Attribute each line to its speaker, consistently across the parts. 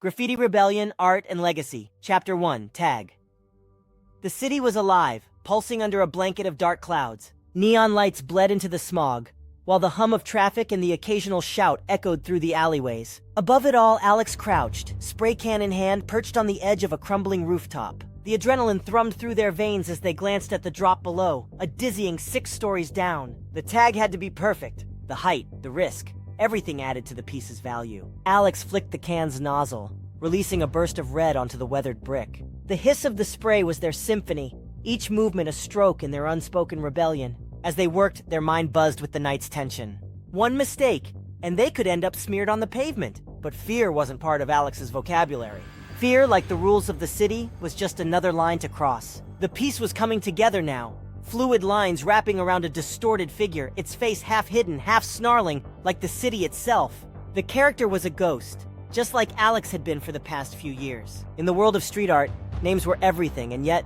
Speaker 1: Graffiti Rebellion, Art and Legacy, Chapter 1, Tag. The city was alive, pulsing under a blanket of dark clouds. Neon lights bled into the smog, while the hum of traffic and the occasional shout echoed through the alleyways. Above it all, Alex crouched, spray can in hand, perched on the edge of a crumbling rooftop. The adrenaline thrummed through their veins as they glanced at the drop below, a dizzying 6 stories down. The tag had to be perfect. The height, the risk, everything added to the piece's value. Alex flicked the can's nozzle, releasing a burst of red onto the weathered brick. The hiss of the spray was their symphony, each movement a stroke in their unspoken rebellion. As they worked, their mind buzzed with the night's tension. One mistake, and they could end up smeared on the pavement. But fear wasn't part of Alex's vocabulary. Fear, like the rules of the city, was just another line to cross. The piece was coming together now. Fluid lines wrapping around a distorted figure, its face half hidden, half snarling, like the city itself. The character was a ghost, just like Alex had been for the past few years. In the world of street art, names were everything, and yet,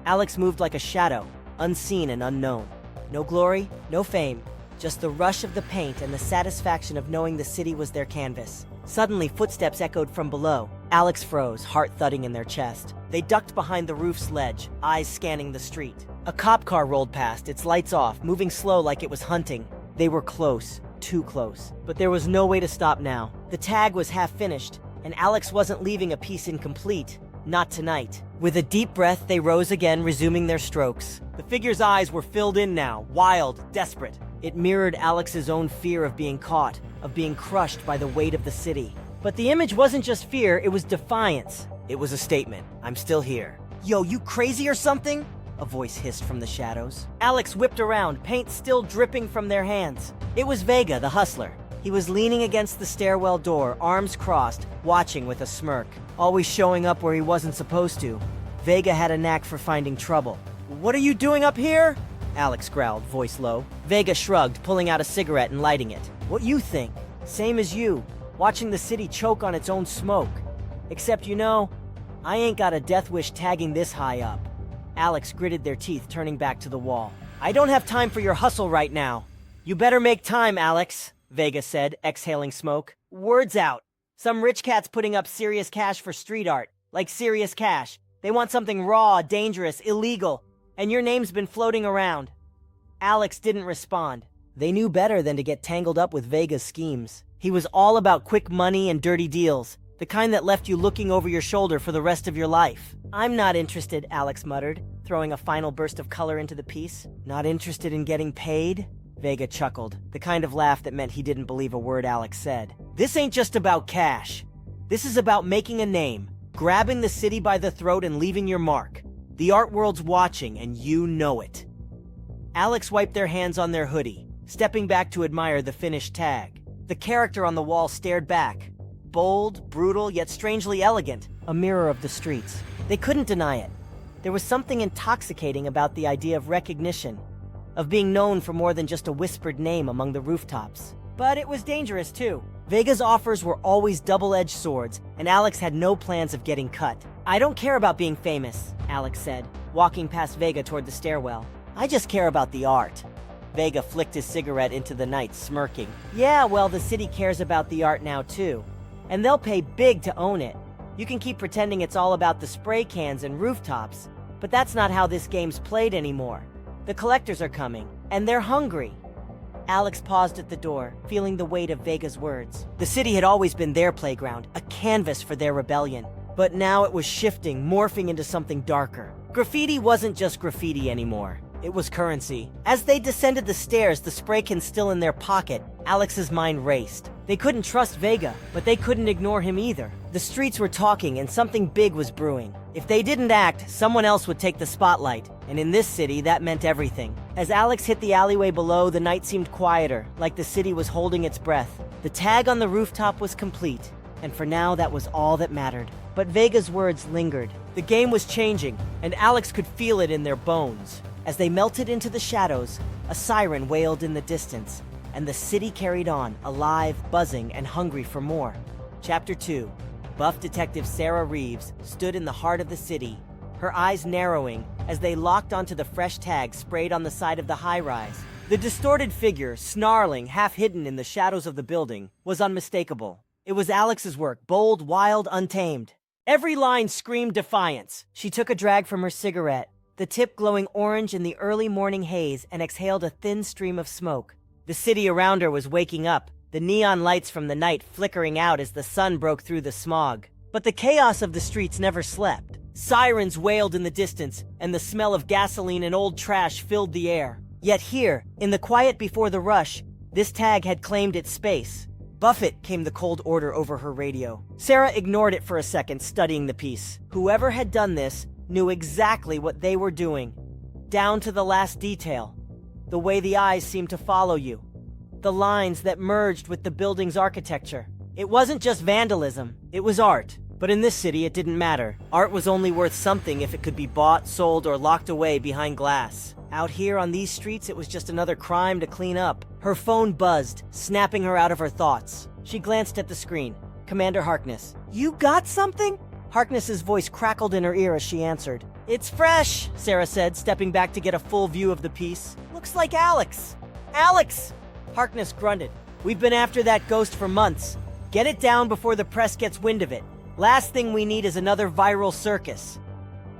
Speaker 1: Alex moved like a shadow, unseen and unknown. No glory, no fame, just the rush of the paint and the satisfaction of knowing the city was their canvas. Suddenly, footsteps echoed from below. Alex froze, heart thudding in their chest. They ducked behind the roof's ledge, eyes scanning the street. A cop car rolled past, its lights off, moving slow like it was hunting. They were close, too close. But there was no way to stop now. The tag was half finished, and Alex wasn't leaving a piece incomplete. Not tonight. With a deep breath, they rose again, resuming their strokes. The figure's eyes were filled in now, wild, desperate. It mirrored Alex's own fear of being caught, of being crushed by the weight of the city. But the image wasn't just fear, it was defiance. It was a statement. I'm still here. Yo, you crazy or something? A voice hissed from the shadows. Alex whipped around, paint still dripping from their hands. It was Vega, the hustler. He was leaning against the stairwell door, arms crossed, watching with a smirk. Always showing up where he wasn't supposed to. Vega had a knack for finding trouble. What are you doing up here? Alex growled, voice low. Vega shrugged, pulling out a cigarette and lighting it. What you think? Same as you, watching the city choke on its own smoke. Except, you know, I ain't got a death wish tagging this high up. Alex gritted their teeth, turning back to the wall. I don't have time for your hustle right now. You better make time, Alex, Vega said, exhaling smoke. Words out. Some rich cat's putting up serious cash for street art. Like serious cash. They want something raw, dangerous, illegal. And your name's been floating around. Alex didn't respond. They knew better than to get tangled up with Vega's schemes. He was all about quick money and dirty deals. The kind that left you looking over your shoulder for the rest of your life. I'm not interested, Alex muttered, throwing a final burst of color into the piece. Not interested in getting paid? Vega chuckled, the kind of laugh that meant he didn't believe a word Alex said. This ain't just about cash. This is about making a name, grabbing the city by the throat and leaving your mark. The art world's watching, and you know it. Alex wiped their hands on their hoodie, stepping back to admire the finished tag. The character on the wall stared back. Bold, brutal, yet strangely elegant. A mirror of the streets. They couldn't deny it. There was something intoxicating about the idea of recognition, of being known for more than just a whispered name among the rooftops. But it was dangerous, too. Vega's offers were always double-edged swords, and Alex had no plans of getting cut. I don't care about being famous, Alex said, walking past Vega toward the stairwell. I just care about the art. Vega flicked his cigarette into the night, smirking. Yeah, well, the city cares about the art now, too. And they'll pay big to own it. You can keep pretending it's all about the spray cans and rooftops, but that's not how this game's played anymore. The collectors are coming, and they're hungry. Alex paused at the door, feeling the weight of Vega's words. The city had always been their playground, a canvas for their rebellion. But now it was shifting, morphing into something darker. Graffiti wasn't just graffiti anymore. It was currency. As they descended the stairs, the spray can still in their pocket, Alex's mind raced. They couldn't trust Vega, but they couldn't ignore him either. The streets were talking, and something big was brewing. If they didn't act, someone else would take the spotlight. And in this city, that meant everything. As Alex hit the alleyway below, the night seemed quieter, like the city was holding its breath. The tag on the rooftop was complete, and for now, that was all that mattered. But Vega's words lingered. The game was changing, and Alex could feel it in their bones. As they melted into the shadows, a siren wailed in the distance, and the city carried on, alive, buzzing, and hungry for more. Chapter 2. Buff Detective Sarah Reeves stood in the heart of the city, her eyes narrowing as they locked onto the fresh tag sprayed on the side of the high-rise. The distorted figure, snarling, half hidden in the shadows of the building, was unmistakable. It was Alex's work, bold, wild, untamed. Every line screamed defiance. She took a drag from her cigarette, the tip glowing orange in the early morning haze, and exhaled a thin stream of smoke. The city around her was waking up, the neon lights from the night flickering out as the sun broke through the smog. But the chaos of the streets never slept. Sirens wailed in the distance, and the smell of gasoline and old trash filled the air. Yet here, in the quiet before the rush, this tag had claimed its space. "Buffett," came the cold order over her radio. Sarah ignored it for a second, studying the piece. Whoever had done this knew exactly what they were doing. Down to the last detail. The way the eyes seemed to follow you. The lines that merged with the building's architecture. It wasn't just vandalism, it was art. But in this city, it didn't matter. Art was only worth something if it could be bought, sold, or locked away behind glass. Out here on these streets, it was just another crime to clean up. Her phone buzzed, snapping her out of her thoughts. She glanced at the screen. Commander Harkness. "You got something?" Harkness's voice crackled in her ear as she answered. "It's fresh," Sarah said, stepping back to get a full view of the piece. "Looks like Alex." "Alex!" Harkness grunted. "We've been after that ghost for months. Get it down before the press gets wind of it. Last thing we need is another viral circus."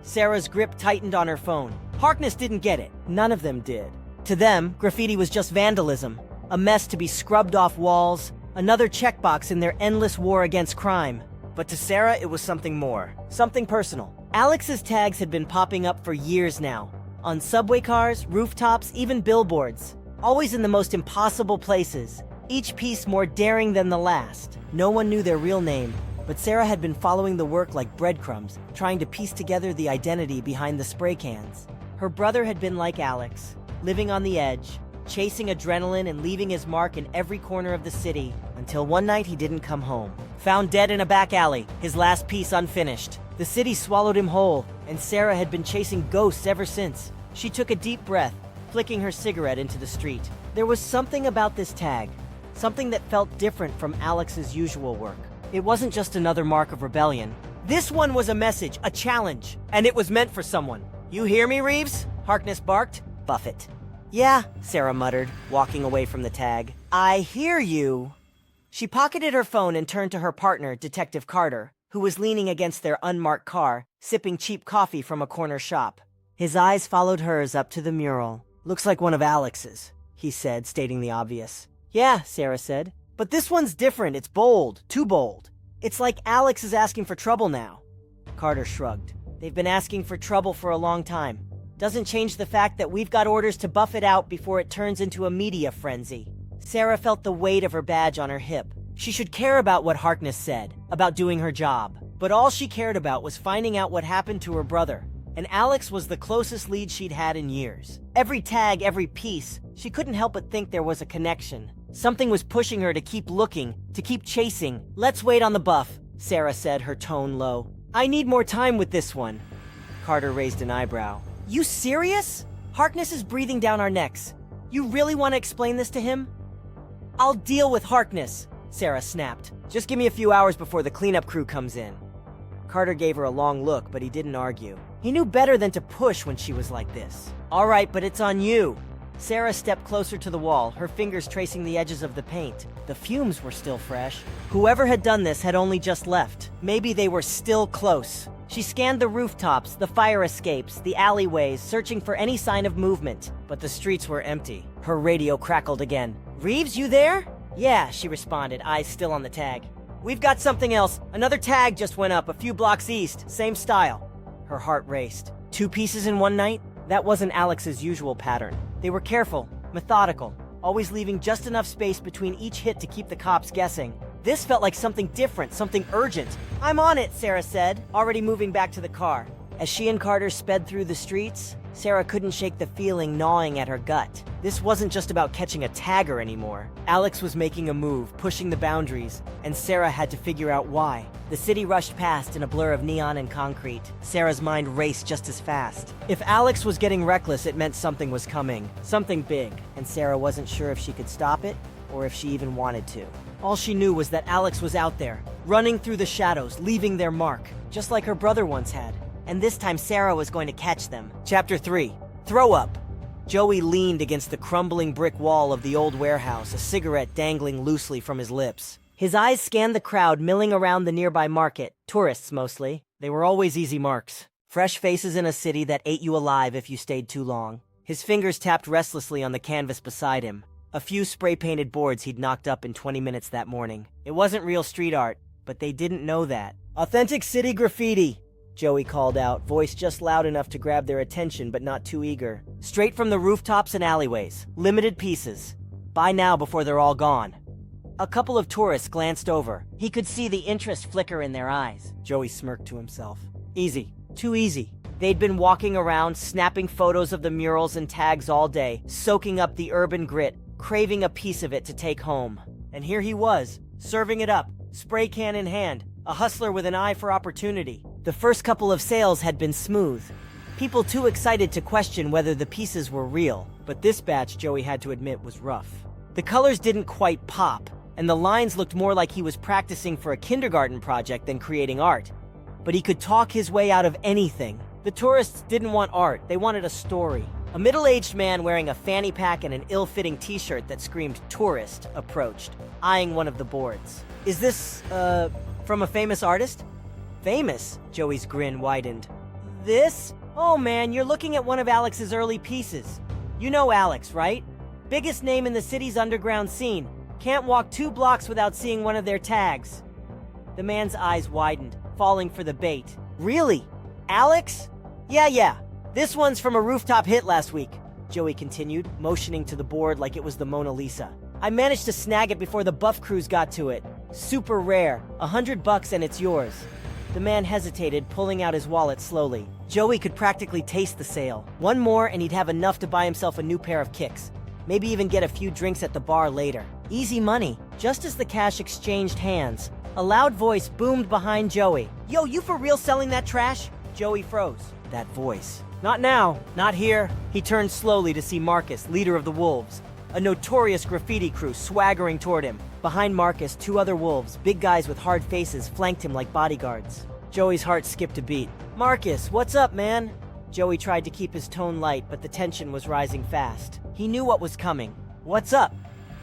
Speaker 1: Sarah's grip tightened on her phone. Harkness didn't get it. None of them did. To them, graffiti was just vandalism, a mess to be scrubbed off walls, another checkbox in their endless war against crime. But to Sarah, it was something more, something personal. Alex's tags had been popping up for years now, on subway cars, rooftops, even billboards, always in the most impossible places, each piece more daring than the last. No one knew their real name, but Sarah had been following the work like breadcrumbs, trying to piece together the identity behind the spray cans. Her brother had been like Alex, living on the edge, chasing adrenaline and leaving his mark in every corner of the city, until one night he didn't come home. Found dead in a back alley, his last piece unfinished. The city swallowed him whole, and Sarah had been chasing ghosts ever since. She took a deep breath, flicking her cigarette into the street. There was something about this tag, something that felt different from Alex's usual work. It wasn't just another mark of rebellion. This one was a message, a challenge, and it was meant for someone. "You hear me, Reeves?" Harkness barked. "Buffett." "Yeah," Sarah muttered, walking away from the tag. "I hear you." She pocketed her phone and turned to her partner, Detective Carter, who was leaning against their unmarked car, sipping cheap coffee from a corner shop. His eyes followed hers up to the mural. "Looks like one of Alex's," he said, stating the obvious. "Yeah," Sarah said. "But this one's different. It's bold. Too bold. It's like Alex is asking for trouble now." Carter shrugged. "They've been asking for trouble for a long time. Doesn't change the fact that we've got orders to buff it out before it turns into a media frenzy." Sarah felt the weight of her badge on her hip. She should care about what Harkness said, about doing her job. But all she cared about was finding out what happened to her brother. And Alex was the closest lead she'd had in years. Every tag, every piece, she couldn't help but think there was a connection. Something was pushing her to keep looking, to keep chasing. "Let's wait on the buff," Sarah said, her tone low. "I need more time with this one." Carter raised an eyebrow. "You serious? Harkness is breathing down our necks. You really want to explain this to him?" "I'll deal with Harkness," Sarah snapped. "Just give me a few hours before the cleanup crew comes in." Carter gave her a long look, but he didn't argue. He knew better than to push when she was like this. "All right, but it's on you." Sarah stepped closer to the wall, her fingers tracing the edges of the paint. The fumes were still fresh. Whoever had done this had only just left. Maybe they were still close. She scanned the rooftops, the fire escapes, the alleyways, searching for any sign of movement. But the streets were empty. Her radio crackled again. "Reeves, you there?" "Yeah," she responded, eyes still on the tag. "We've got something else. Another tag just went up a few blocks east, same style." Her heart raced. 2 pieces in one night? That wasn't Alex's usual pattern. They were careful, methodical, always leaving just enough space between each hit to keep the cops guessing. This felt like something different, something urgent. "I'm on it," Sarah said, already moving back to the car. As she and Carter sped through the streets, Sarah couldn't shake the feeling gnawing at her gut. This wasn't just about catching a tagger anymore. Alex was making a move, pushing the boundaries, and Sarah had to figure out why. The city rushed past in a blur of neon and concrete. Sarah's mind raced just as fast. If Alex was getting reckless, it meant something was coming, something big, and Sarah wasn't sure if she could stop it or if she even wanted to. All she knew was that Alex was out there, running through the shadows, leaving their mark, just like her brother once had. And this time Sarah was going to catch them. Chapter 3. Throw Up. Joey leaned against the crumbling brick wall of the old warehouse, a cigarette dangling loosely from his lips. His eyes scanned the crowd milling around the nearby market, tourists mostly. They were always easy marks. Fresh faces in a city that ate you alive if you stayed too long. His fingers tapped restlessly on the canvas beside him. A few spray-painted boards he'd knocked up in 20 minutes that morning. It wasn't real street art, but they didn't know that. "Authentic city graffiti," Joey called out, voice just loud enough to grab their attention but not too eager. "Straight from the rooftops and alleyways. Limited pieces. Buy now before they're all gone." A couple of tourists glanced over. He could see the interest flicker in their eyes. Joey smirked to himself. Easy. Too easy. They'd been walking around, snapping photos of the murals and tags all day, soaking up the urban grit, craving a piece of it to take home. And here he was, serving it up, spray can in hand, a hustler with an eye for opportunity. The first couple of sales had been smooth. People too excited to question whether the pieces were real. But this batch, Joey had to admit, was rough. The colors didn't quite pop, and the lines looked more like he was practicing for a kindergarten project than creating art. But he could talk his way out of anything. The tourists didn't want art, they wanted a story. A middle-aged man wearing a fanny pack and an ill-fitting t-shirt that screamed tourist approached, eyeing one of the boards. "Is this, from a famous artist?" "Famous?" Joey's grin widened. "This? Oh man, you're looking at one of Alex's early pieces. You know Alex, right? Biggest name in the city's underground scene. Can't walk 2 blocks without seeing one of their tags." The man's eyes widened, falling for the bait. "Really? Alex?" Yeah. This one's from a rooftop hit last week," Joey continued, motioning to the board like it was the Mona Lisa. "I managed to snag it before the buff crews got to it. Super rare, $100 and it's yours." The man hesitated, pulling out his wallet slowly. Joey could practically taste the sale. One more and he'd have enough to buy himself a new pair of kicks. Maybe even get a few drinks at the bar later. Easy money. Just as the cash exchanged hands, a loud voice boomed behind Joey. "Yo, you for real selling that trash?" Joey froze. That voice. "Not now. Not here." He turned slowly to see Marcus, leader of the Wolves, a notorious graffiti crew swaggering toward him. Behind Marcus, 2 other wolves, big guys with hard faces, flanked him like bodyguards. Joey's heart skipped a beat. "Marcus, what's up, man?" Joey tried to keep his tone light, but the tension was rising fast. He knew what was coming. "What's up?"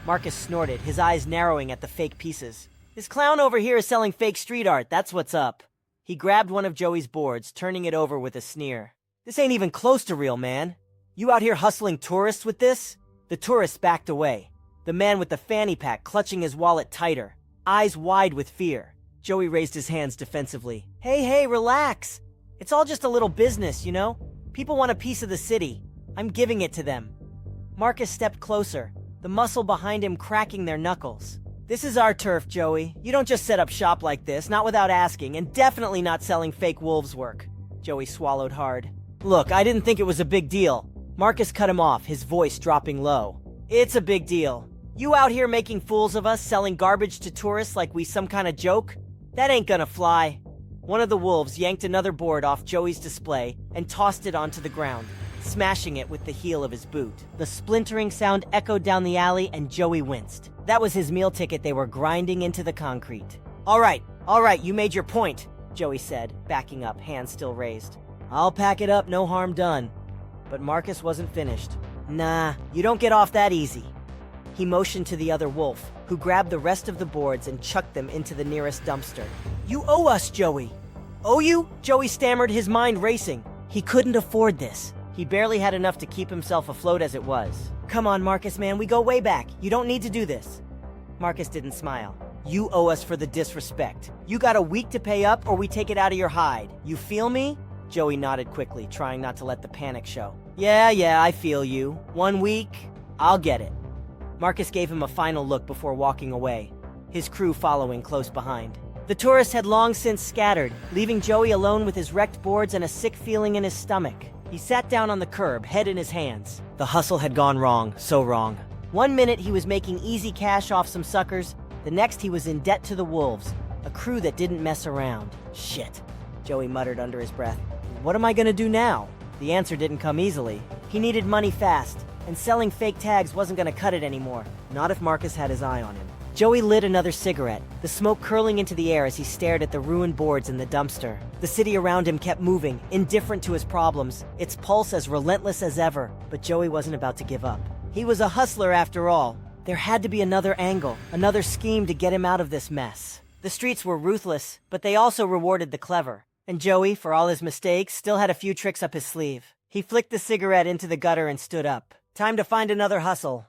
Speaker 1: Marcus snorted, his eyes narrowing at the fake pieces. "This clown over here is selling fake street art, that's what's up." He grabbed one of Joey's boards, turning it over with a sneer. "This ain't even close to real, man. You out here hustling tourists with this?" The tourists backed away, the man with the fanny pack clutching his wallet tighter, eyes wide with fear. Joey raised his hands defensively. Hey, relax. It's all just a little business, you know? People want a piece of the city. I'm giving it to them." Marcus stepped closer, the muscle behind him cracking their knuckles. "This is our turf, Joey. You don't just set up shop like this, not without asking, and definitely not selling fake wolves work." Joey swallowed hard. "Look, I didn't think it was a big deal." Marcus cut him off, his voice dropping low. "It's a big deal. You out here making fools of us, selling garbage to tourists like we some kind of joke? That ain't gonna fly." One of the wolves yanked another board off Joey's display and tossed it onto the ground, smashing it with the heel of his boot. The splintering sound echoed down the alley and Joey winced. That was his meal ticket they were grinding into the concrete. All right, you made your point," Joey said, backing up, hands still raised. "I'll pack it up, no harm done." But Marcus wasn't finished. "Nah, you don't get off that easy." He motioned to the other wolf, who grabbed the rest of the boards and chucked them into the nearest dumpster. "You owe us, Joey." "Owe you?" Joey stammered, his mind racing. He couldn't afford this. He barely had enough to keep himself afloat as it was. "Come on, Marcus, man, we go way back. You don't need to do this." Marcus didn't smile. "You owe us for the disrespect. You got a week to pay up or we take it out of your hide. You feel me?" Joey nodded quickly, trying not to let the panic show. Yeah, I feel you. 1 week, I'll get it." Marcus gave him a final look before walking away, his crew following close behind. The tourists had long since scattered, leaving Joey alone with his wrecked boards and a sick feeling in his stomach. He sat down on the curb, head in his hands. The hustle had gone wrong, so wrong. 1 minute he was making easy cash off some suckers, the next he was in debt to the wolves, a crew that didn't mess around. "Shit," Joey muttered under his breath. "What am I gonna do now?" The answer didn't come easily. He needed money fast, and selling fake tags wasn't gonna cut it anymore, not if Marcus had his eye on him. Joey lit another cigarette, the smoke curling into the air as he stared at the ruined boards in the dumpster. The city around him kept moving, indifferent to his problems, its pulse as relentless as ever, but Joey wasn't about to give up. He was a hustler after all. There had to be another angle, another scheme to get him out of this mess. The streets were ruthless, but they also rewarded the clever. And Joey, for all his mistakes, still had a few tricks up his sleeve. He flicked the cigarette into the gutter and stood up. Time to find another hustle.